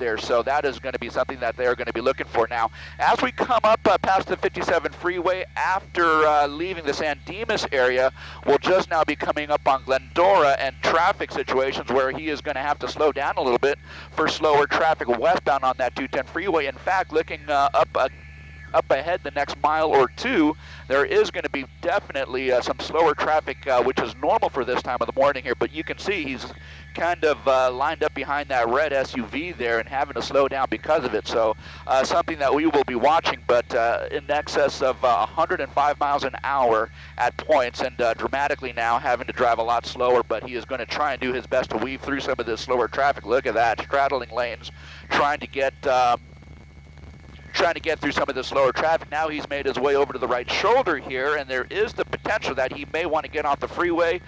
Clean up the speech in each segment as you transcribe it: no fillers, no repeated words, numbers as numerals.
there, so that is going to be something that they're going to be looking for. Now, as we come up past the 57 freeway, after leaving the San Dimas area, we'll just now be coming up on Glendora and traffic situations where he is going to have to slow down a little bit for slower traffic westbound on that 210 freeway. In fact, looking up ahead the next mile or two, there is going to be definitely some slower traffic, which is normal for this time of the morning here, but you can see he's kind of lined up behind that red SUV there and having to slow down because of it. So something that we will be watching, but in excess of 105 miles an hour at points, and dramatically now having to drive a lot slower, but he is going to try and do his best to weave through some of this slower traffic. Look at that, straddling lanes, trying to get through some of the slower traffic. Now he's made his way over to the right shoulder here, and there is the potential that he may want to get off the freeway.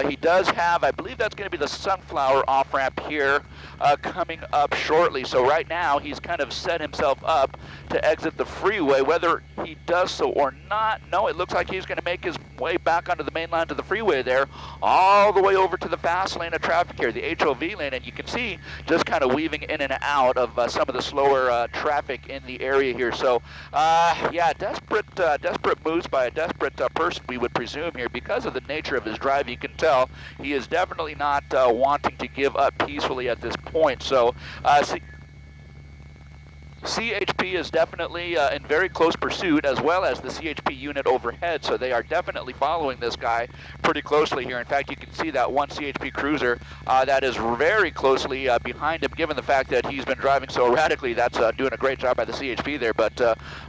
He does have, I believe that's going to be the Sunflower off-ramp here coming up shortly. So right now he's kind of set himself up to exit the freeway. Whether he does so or not, no, it looks like he's going to make his way back onto the main line to the freeway there, all the way over to the fast lane of traffic here, the HOV lane, and you can see just kind of weaving in and out of some of the slower traffic in the area here. So yeah, desperate moves by a desperate person, we would presume here, because of the nature of his drive. You can tell he is definitely not wanting to give up peacefully at this point. So CHP is definitely in very close pursuit, as well as the CHP unit overhead, so they are definitely following this guy pretty closely here. In fact, you can see that one CHP cruiser that is very closely behind him, given the fact that he's been driving so erratically. That's doing a great job by the CHP there, but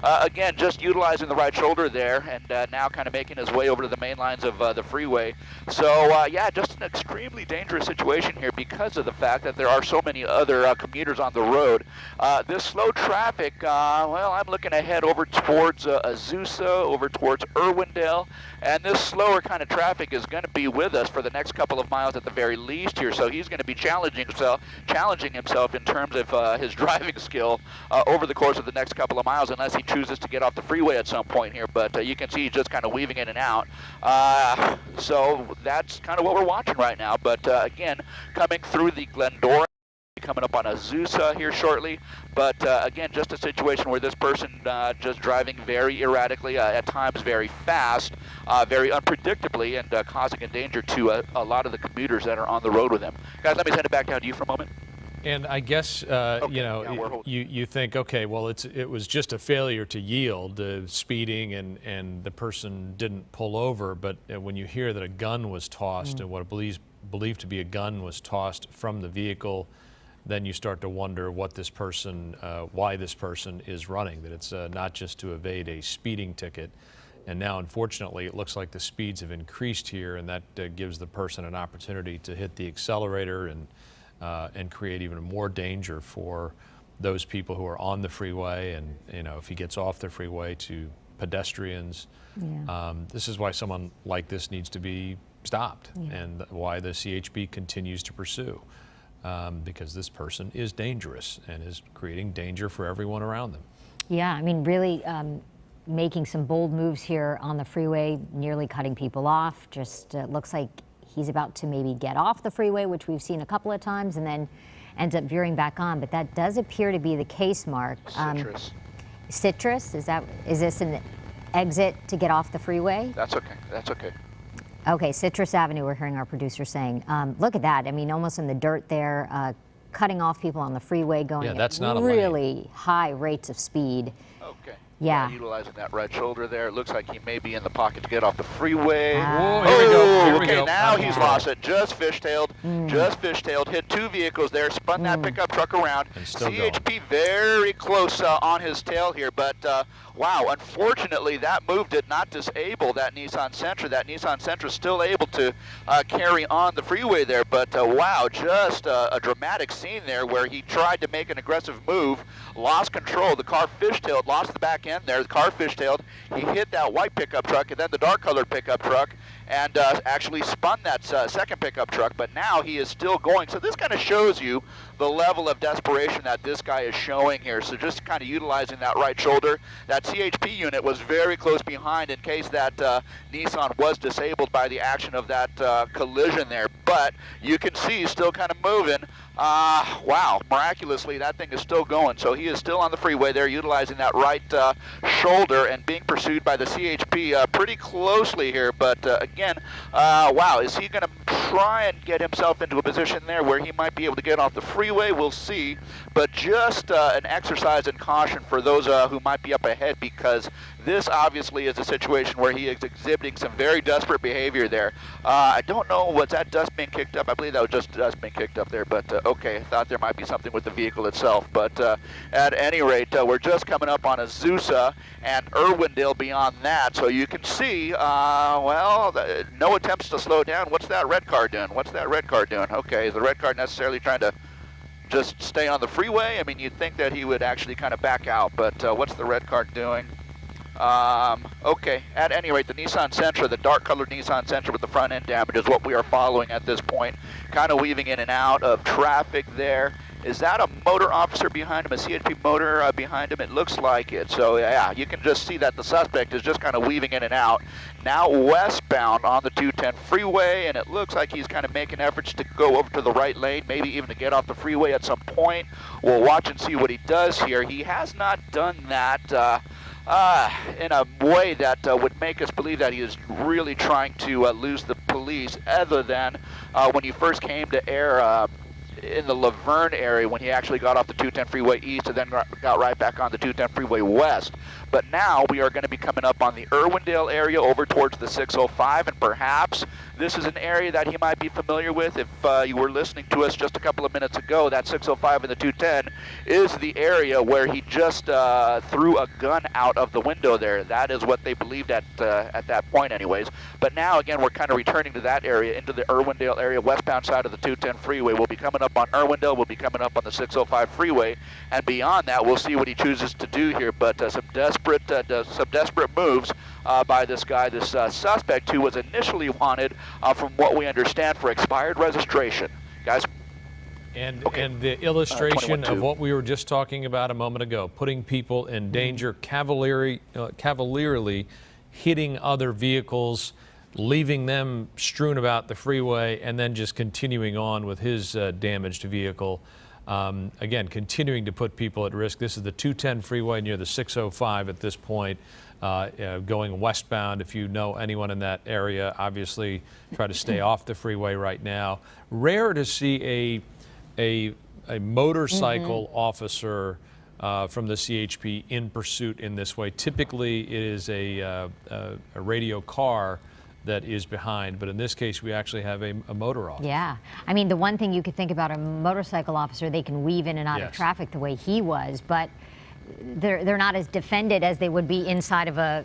again, just utilizing the right shoulder there, and now kind of making his way over to the main lines of the freeway. So yeah, just an extremely dangerous situation here because of the fact that there are so many other commuters on the road. This slow traffic, well, I'm looking ahead over towards Azusa, over towards Irwindale, and this slower kind of traffic is going to be with us for the next couple of miles at the very least here. So he's going to be challenging himself in terms of his driving skill over the course of the next couple of miles, unless he chooses to get off the freeway at some point here. But you can see he's just kind of weaving in and out. So that's kind of what we're watching right now. But again, coming through the Glendora, coming up on Azusa here shortly, but again, just a situation where this person just driving very erratically, at times very fast, very unpredictably, and causing a danger to a lot of the commuters that are on the road with him. Guys, let me send it back down to you for a moment. And I guess, Okay, you know, yeah, you think, okay, well, it was just a failure to yield, speeding, and the person didn't pull over, but when you hear that a gun was tossed, and what believed to be a gun was tossed from the vehicle, then you start to wonder what this person, why this person is running, that it's not just to evade a speeding ticket. And now, unfortunately, it looks like the speeds have increased here, and that gives the person an opportunity to hit the accelerator and create even more danger for those people who are on the freeway, and, you know, if he gets off the freeway, to pedestrians. Yeah. This is why someone like this needs to be stopped, and why the CHP continues to pursue. Because this person is dangerous and is creating danger for everyone around them. Yeah, I mean, really making some bold moves here on the freeway, nearly cutting people off. Just looks like he's about to maybe get off the freeway, which we've seen a couple of times, and then ends up veering back on. But that does appear to be the case, Mark. Citrus. Citrus, is this an exit to get off the freeway? That's okay, that's okay. Okay, Citrus Avenue, we're hearing our producer saying. Look at that, I mean, almost in the dirt there, cutting off people on the freeway, going that's at not really high rates of speed. Okay. Yeah. Utilizing that right shoulder there. It looks like he may be in the pocket to get off the freeway. Whoa, here we go. Here we okay, go. now he's lost it. Just fishtailed. Just fishtailed. Hit two vehicles there. Spun that pickup truck around. And still CHP going. very close on his tail here, but wow, unfortunately that move did not disable that Nissan Sentra. That Nissan Sentra still able to carry on the freeway there, but wow, just a dramatic scene there where he tried to make an aggressive move, lost control. The car fishtailed, lost the back end there. The car fishtailed. He hit that white pickup truck and then the dark colored pickup truck, and actually spun that second pickup truck, but now he is still going. So this kind of shows you the level of desperation that this guy is showing here. So just kind of utilizing that right shoulder. That CHP unit was very close behind in case that Nissan was disabled by the action of that collision there. But you can see he's still kind of moving. Wow, miraculously that thing is still going. So he is still on the freeway there, utilizing that right shoulder and being pursued by the CHP pretty closely here. But again, wow, is he going to try and get himself into a position there where he might be able to get off the freeway? We'll see. But just an exercise in caution for those who might be up ahead, because this obviously is a situation where he is exhibiting some very desperate behavior there. I don't know, was that dust being kicked up? I believe that was just dust being kicked up there, but okay, I thought there might be something with the vehicle itself. But at any rate, we're just coming up on Azusa and Irwindale beyond that, so you can see, well, no attempts to slow down. What's that red car doing? What's that red car doing? Okay, is the red car necessarily trying to just stay on the freeway? I mean, you'd think that he would actually kind of back out, but what's the red car doing? Okay, at any rate, the Nissan Sentra, the dark colored Nissan Sentra with the front end damage is what we are following at this point, kind of weaving in and out of traffic there. Is that a motor officer behind him, a CHP motor behind him? It looks like it. So yeah, you can just see that the suspect is just kind of weaving in and out. Now westbound on the 210 freeway, and it looks like he's kind of making efforts to go over to the right lane, maybe even to get off the freeway at some point. We'll watch and see what he does here. He has not done that in a way that would make us believe that he is really trying to lose the police, other than when he first came to air in the Laverne area, when he actually got off the 210 freeway east and then got right back on the 210 freeway west. But now we are going to be coming up on the Irwindale area over towards the 605, and perhaps this is an area that he might be familiar with. If you were listening to us just a couple of minutes ago, that 605 and the 210 is the area where he just threw a gun out of the window there. That is what they believed at that point anyways. But now again, we're kind of returning to that area, into the Irwindale area, westbound side of the 210 freeway. We'll be coming up on Irwindale, we'll be coming up on the 605 freeway, and beyond that, we'll see what he chooses to do here. But some desperate moves by this guy, this suspect, who was initially wanted, from what we understand, for expired registration. Guys? And, okay. and the illustration of what we were just talking about a moment ago, putting people in danger, cavalierly hitting other vehicles, leaving them strewn about the freeway, and then just continuing on with his damaged vehicle. Again, continuing to put people at risk. This is the 210 freeway near the 605 at this point, going westbound. If you know anyone in that area, obviously try to stay off the freeway right now. Rare to see a motorcycle officer from the CHP in pursuit in this way. Typically, it is a radio car that is behind, but in this case we actually have a motor officer. Yeah, I mean, the one thing you could think about, a motorcycle officer, they can weave in and out Yes. of traffic the way he was, but they're not as defended as they would be inside of a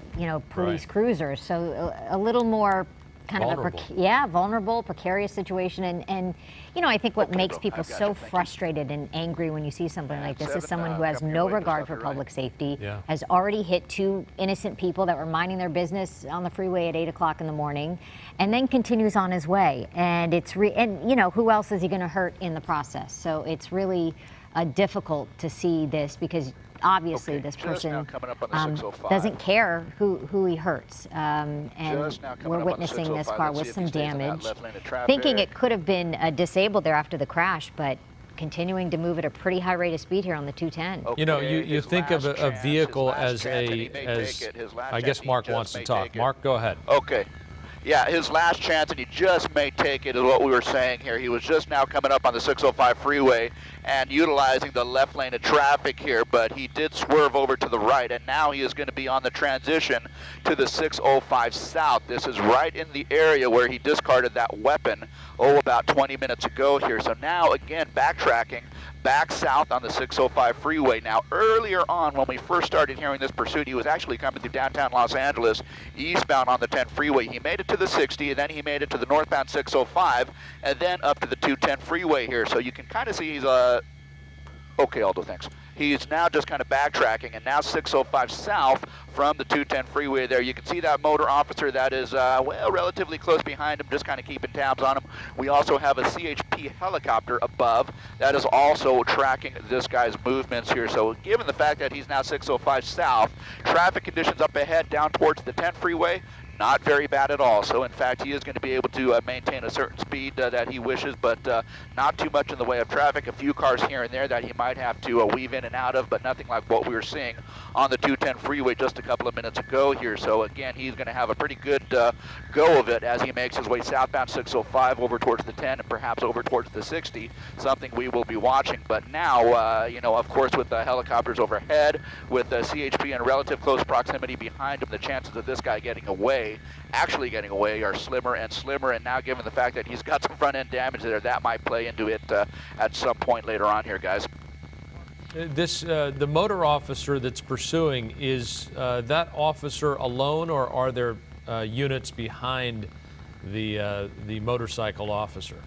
police Right. cruiser. So a little more kind Vulnerable. of a vulnerable, precarious situation, and I think what Okay, makes bro, people I've got so you. Thank you. frustrated and angry when you see something like this is 7, someone who has come your no way, just regard off for your right. public safety, Yeah. has already hit 2 innocent people that were minding their business on the freeway at 8 o'clock in the morning, and then continues on his way. And it's who else is he going to hurt in the process? So it's really difficult to see this, because obviously Okay, this just now person coming up on the 605. doesn't care who he hurts, and Just now coming we're up on the witnessing this 605. car Let's with see if some he stays in that damage, left lane of traffic. thinking it could have been disabled there after the crash, but continuing to move at a pretty high rate of speed here on the 210. Okay, You know, you his think of last a chance, vehicle his last as chance, and he may take it. His last I guess chance, Mark he wants just to may talk. take it. Mark, go ahead. Okay. Yeah, his last chance, and he just may take it, is what we were saying here. He was just now coming up on the 605 freeway and utilizing the left lane of traffic here, but he did swerve over to the right, and now he is going to be on the transition to the 605 south. This is right in the area where he discarded that weapon, about 20 minutes ago here. So now, again, backtracking back south on the 605 freeway. Now, earlier on, when we first started hearing this pursuit, he was actually coming through downtown Los Angeles, eastbound on the 10 freeway. He made it to the 60, and then he made it to the northbound 605, and then up to the 210 freeway here. So you can kind of see he's okay, Aldo, thanks. He's now just kind of backtracking, and now 605 south from the 210 freeway there. You can see that motor officer that is, relatively close behind him, just kind of keeping tabs on him. We also have a CHP helicopter above that is also tracking this guy's movements here. So given the fact that he's now 605 south, traffic conditions up ahead down towards the 10 freeway, not very bad at all. So in fact, he is going to be able to maintain a certain speed that he wishes, but not too much in the way of traffic. A few cars here and there that he might have to weave in and out of, but nothing like what we were seeing on the 210 freeway just a couple of minutes ago here. So again, he's going to have a pretty good go of it as he makes his way southbound 605 over towards the 10 and perhaps over towards the 60, something we will be watching. But now, you know, of course, with the helicopters overhead, with the CHP in relative close proximity behind him, the chances of this guy getting away, actually getting away, are slimmer and slimmer. And now, given the fact that he's got some front end damage there, that might play into it at some point later on here, guys. The motor officer that's pursuing, is that officer alone, or are there units behind the motorcycle officer?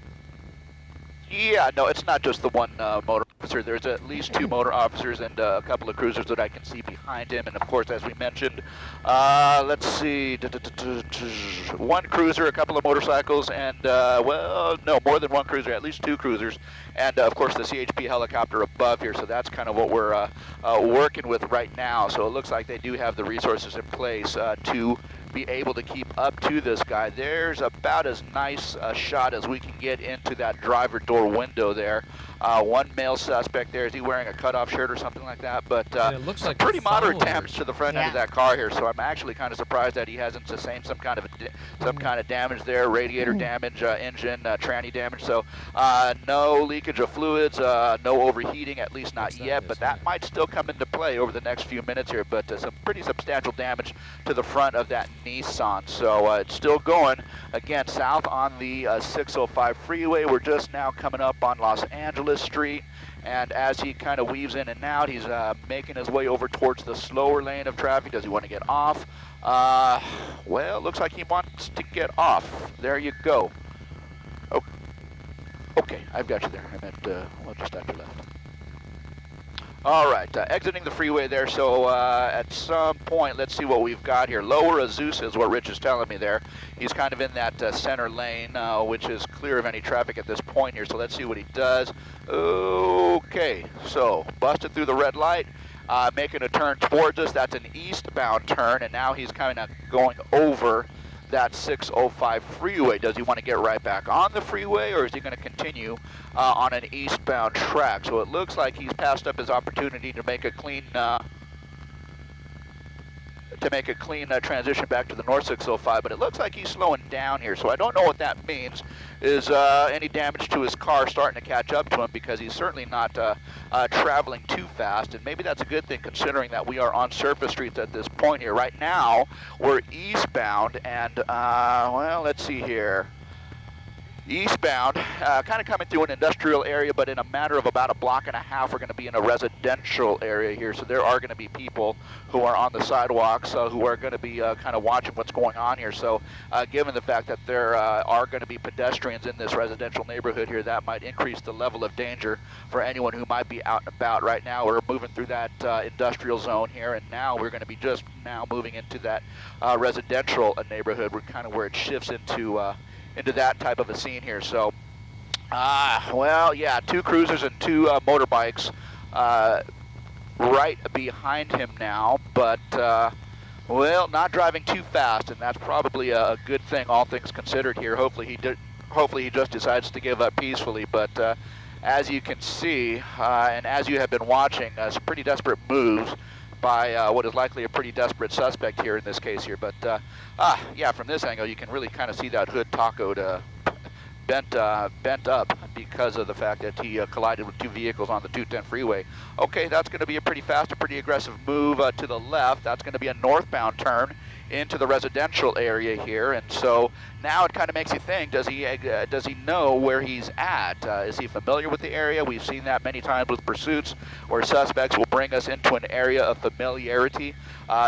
Yeah, no, it's not just the one motor officer. There's at least 2 motor officers and a couple of cruisers that I can see behind him. And of course, as we mentioned, let's see, 1 cruiser, a couple of motorcycles, and well, no, more than 1 cruiser, at least 2 cruisers, and of course the CHP helicopter above here. So that's kind of what we're working with right now. So it looks like they do have the resources in place to be able to keep up to this guy. There's about as nice a shot as we can get into that driver door window there. 1 male suspect there. Is he wearing a cutoff shirt or something like that? But it looks like pretty moderate damage to the front end of that car here. So I'm actually kind of surprised that he hasn't sustained some kind of damage there, radiator damage, engine, tranny damage. So no leakage of fluids, no overheating, at least not yet. But that might still come into play over the next few minutes here. But some pretty substantial damage to the front of that Nissan. So it's still going. Again, south on the 605 freeway. We're just now coming up on Los Angeles Street, and as he kind of weaves in and out, he's making his way over towards the slower lane of traffic. Does he want to get off? Well, looks like he wants to get off. There you go. Oh, okay, I've got you there. I meant, well, just after left. All right, exiting the freeway there, so at some point, let's see what we've got here. Lower Azusa is what Rich is telling me there. He's kind of in that center lane, which is clear of any traffic at this point here, so let's see what he does. Okay, so busted through the red light, making a turn towards us. That's an eastbound turn, and now he's kind of going over that 605 freeway. Does he want to get right back on the freeway, or is he going to continue on an eastbound track? So it looks like he's passed up his opportunity to make a clean transition back to the North 605, but it looks like he's slowing down here. So I don't know what that means. Is any damage to his car starting to catch up to him, because he's certainly not traveling too fast, and maybe that's a good thing considering that we are on surface streets at this point here. Right now, we're eastbound, and well, let's see here. Eastbound, kind of coming through an industrial area, but in a matter of about a block and a half, we're going to be in a residential area here. So there are going to be people who are on the sidewalks who are going to be kind of watching what's going on here. So given the fact that there are going to be pedestrians in this residential neighborhood here, that might increase the level of danger for anyone who might be out and about. Right now, we're moving through that industrial zone here, and now we're going to be just now moving into that residential neighborhood. We're kind of where it shifts into that type of a scene here. So, well, yeah, 2 cruisers and 2 motorbikes right behind him now, but, well, not driving too fast, and that's probably a good thing, all things considered here. Hopefully he just decides to give up peacefully, but as you can see, and as you have been watching, some pretty desperate moves by what is likely a pretty desperate suspect here in this case here. But yeah, from this angle, you can really kind of see that hood tacoed bent up because of the fact that he collided with 2 vehicles on the 210 freeway. Okay, that's going to be a pretty fast, a pretty aggressive move to the left. That's going to be a northbound turn into the residential area here, and so now it kind of makes you think, does he know where he's at? Is he familiar with the area? We've seen that many times with pursuits where suspects will bring us into an area of familiarity.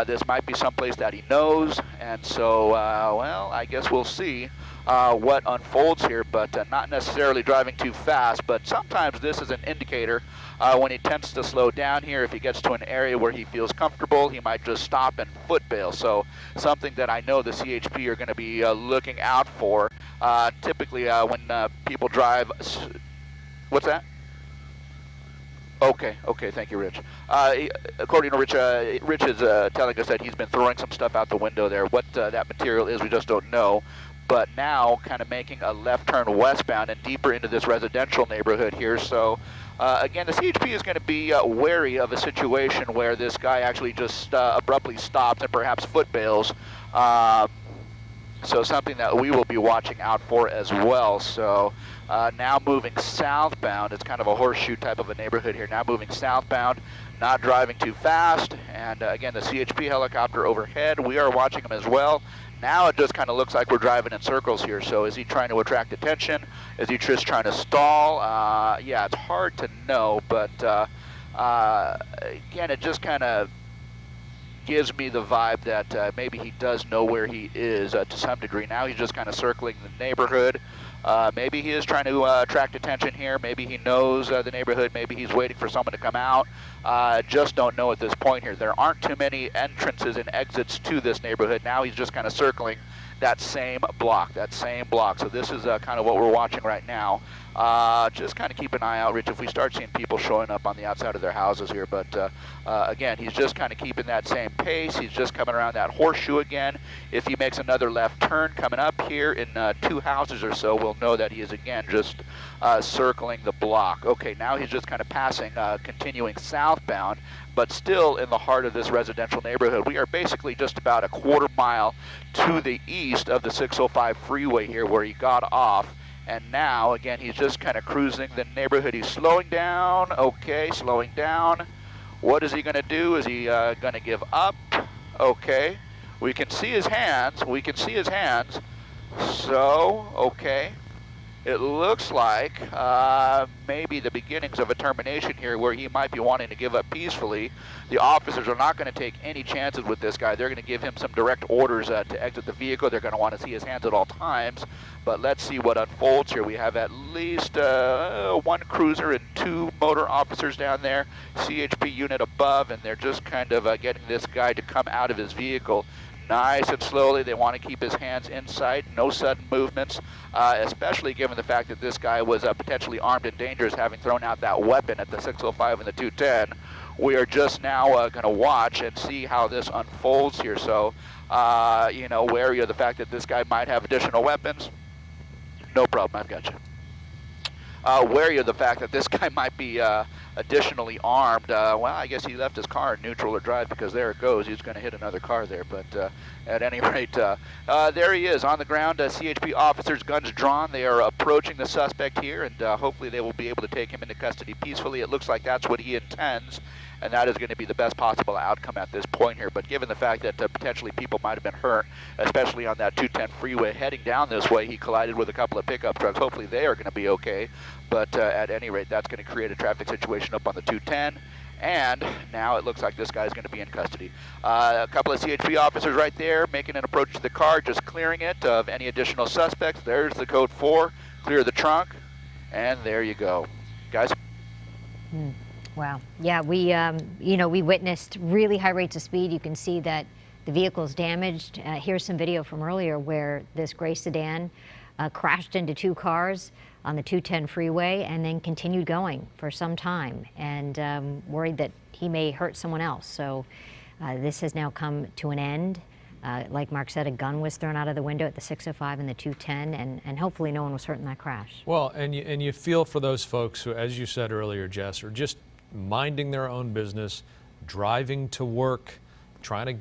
This might be someplace that he knows, and so, well, I guess we'll see what unfolds here, but not necessarily driving too fast, but sometimes this is an indicator when he tends to slow down here. If he gets to an area where he feels comfortable, he might just stop and foot bail. So something that I know the CHP are going to be looking out for. Typically when people drive, what's that? Okay, okay, thank you, Rich. According to Rich, Rich is telling us that he's been throwing some stuff out the window there. What that material is, we just don't know. But now, kind of making a left turn westbound and deeper into this residential neighborhood here. So, again, the CHP is going to be wary of a situation where this guy actually just abruptly stops and perhaps foot bails. So something that we will be watching out for as well. So now moving southbound, it's kind of a horseshoe type of a neighborhood here. Now moving southbound, not driving too fast. And again, the CHP helicopter overhead, we are watching him as well. Now it just kind of looks like we're driving in circles here. So is he trying to attract attention? Is he just trying to stall? Yeah, it's hard to know, but again, it just kind of gives me the vibe that maybe he does know where he is to some degree. Now he's just kind of circling the neighborhood. Maybe he is trying to attract attention here. Maybe he knows the neighborhood. Maybe he's waiting for someone to come out. Just don't know at this point here. There aren't too many entrances and exits to this neighborhood. Now he's just kind of circling that same block, So this is kind of what we're watching right now. Just kind of keep an eye out, Rich, if we start seeing people showing up on the outside of their houses here. But again, he's just kind of keeping that same pace. He's just coming around that horseshoe again. If he makes another left turn coming up here in 2 houses or so, we'll know that he is again just circling the block. Okay, now he's just kind of passing, continuing southbound, but still in the heart of this residential neighborhood. We are basically just about a quarter mile to the east of the 605 freeway here where he got off. And now, again, he's just kind of cruising the neighborhood. He's slowing down. Okay, slowing down. What is he going to do? Is he going to give up? Okay. We can see his hands. So, okay. It looks like maybe the beginnings of a termination here where he might be wanting to give up peacefully. The officers are not going to take any chances with this guy. They're going to give him some direct orders to exit the vehicle. They're going to want to see his hands at all times. But let's see what unfolds here. We have at least 1 cruiser and 2 motor officers down there, CHP unit above, and they're just kind of getting this guy to come out of his vehicle. Nice and slowly. They want to keep his hands in sight, no sudden movements, especially given the fact that this guy was potentially armed and dangerous, having thrown out that weapon at the 605 and the 210. We are just now going to watch and see how this unfolds here. So, you know, wary of the fact that this guy might have additional weapons. No problem, I've got you. Wary of the fact that this guy might be additionally armed. Well, I guess he left his car in neutral or drive because there it goes. He's going to hit another car there. But at any rate, there he is on the ground. CHP officers, guns drawn. They are approaching the suspect here, and hopefully they will be able to take him into custody peacefully. It looks like that's what he intends, and that is going to be the best possible outcome at this point here. But given the fact that potentially people might have been hurt, especially on that 210 freeway heading down this way, he collided with a couple of pickup trucks. Hopefully they are going to be okay. But at any rate, that's going to create a traffic situation up on the 210. And now it looks like this guy's going to be in custody. A couple of CHP officers right there making an approach to the car, just clearing it of any additional suspects. There's the code 4, clear the trunk, and there you go. Guys? Wow. Yeah, we, you know, we witnessed really high rates of speed. You can see that the vehicle's damaged. Here's some video from earlier where this gray sedan crashed into 2 cars on the 210 freeway and then continued going for some time, and worried that he may hurt someone else. So this has now come to an end. Like Mark said, a gun was thrown out of the window at the 605 and the 210, and hopefully no one was hurt in that crash. Well, and you feel for those folks who, as you said earlier, Jess, are just minding their own business, driving to work, trying to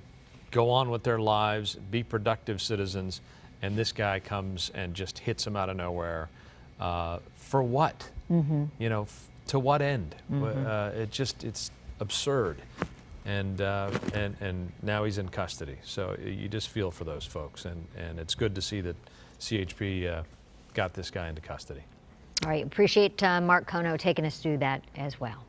go on with their lives, be productive citizens, and this guy comes and just hits them out of nowhere. For what? You know, to what end? It's absurd. And now he's in custody. So you just feel for those folks, and it's good to see that CHP got this guy into custody. All right, appreciate Mark Kono taking us through that as well.